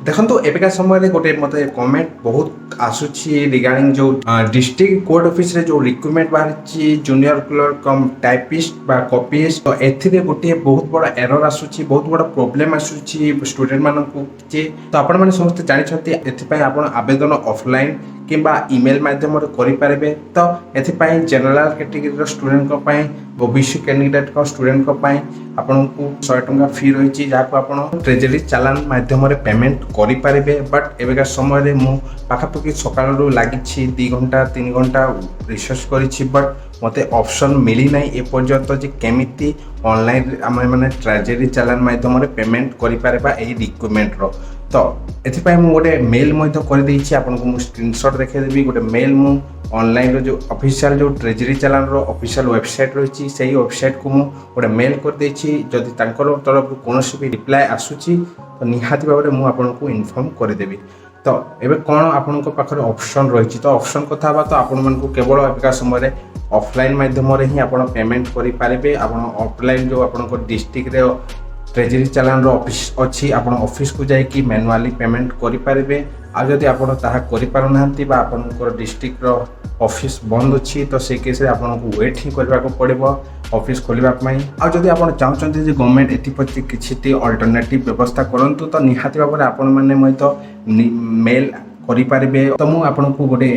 देखो एबिका समय गोटे मत कमेंट बहुत आसूची रिगार्डिंग जो डिस्ट्रिक्ट कोर्ट ऑफिस रे जो रिक्रुटमेंट बाहरी जूनियर क्लर्क कम टाइपिस्ट बा कॉपीस्ट तो एथिरे गोटे बहुत बड़ा एरर आसूची बहुत बड़ा प्रॉब्लम आसूची स्टूडेंट मानकु जे तो आपण माने समस्त जानि छथि एथिपय आपण आवेदन ऑफलाइन किंबा ईमेल माध्यम रे करि पारबे तो एथिपय जनरल कैटेगरी रो स्टूडेंट को पय ओबीसी कैंडिडेट को स्टूडेंट को पय आपनको 100 टंका फी रही जहाँ आप ट्रेजरी चालान माध्यम पेमेंट करें बट एवेका समय मु पाखापाखि सकालू लगी 2 घंटा 3 घंटा रिसर्च करी बट मते ऑप्शन मिली ना एपर्यंत जे केमिति ऑनलाइन आम मैंने ट्रेजरी चालान माध्यम पेमेंट करें रिक्रुटमेंट रो तो एथिपाई मु गोटे मेल कर आपको स्क्रीनशॉट देखेदेवी गोटे मेल मु ऑनलाइन रो जो ऑफिशियल जो ट्रेजरी चालान रो ऑफिशियल वेबसाइट रही से वेबसाइट को मु गोटे मेल कर देछि जदि तांकर तरफ कौन भी रिप्लाई आसूची तो निहाती भाव में मुझे इनफॉर्म करदेवी तो एबे कौन आपण पाखे ऑप्शन रही तो ऑप्शन कथा तो आपण मानक केवल एबिका समय ऑफलाइन माध्यम ही आप पेमेंट करेंगे आप ऑफलाइन जो आप डिस्ट्रिक्ट ट्रेजरी चालान ऑफिस अच्छी आप ऑफिस को जाकि मैनुअली पेमेंट करेंगे आदि आपंकर डिस्ट्रिक्ट ऑफिस बंद अच्छी तो से केस आपको वेट ही करने को पड़ो ऑफिस खोलवाई आदि आप चाहते हैं गवर्नमेंट एप्रति किसी अल्टरनेटिव व्यवस्था करूँ तो निहाती भाव में आपण मैंने मेल करेंगे तो मुझे आपको गोटे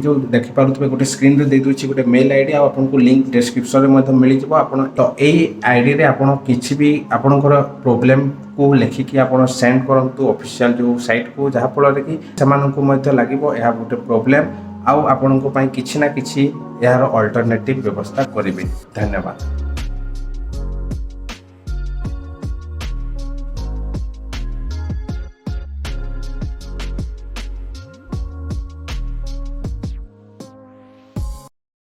जो देखिपे गोटे स्क्रीन रे दे दूची गोटे मेल आईडी आपको लिंक डिस्क्रिप्शन में मिल जाव तो यही आईडी रे आपण किसी भी आपणकर प्रोब्लेम को लेखिकी आप सेंड करूँ ऑफिशियल जो साइट को जहाँफल कि लगे यह गोटे प्रोब्लेम आउ आपण किसी ना किसी यार अल्टरनेटिव व्यवस्था करेंगे। धन्यवाद।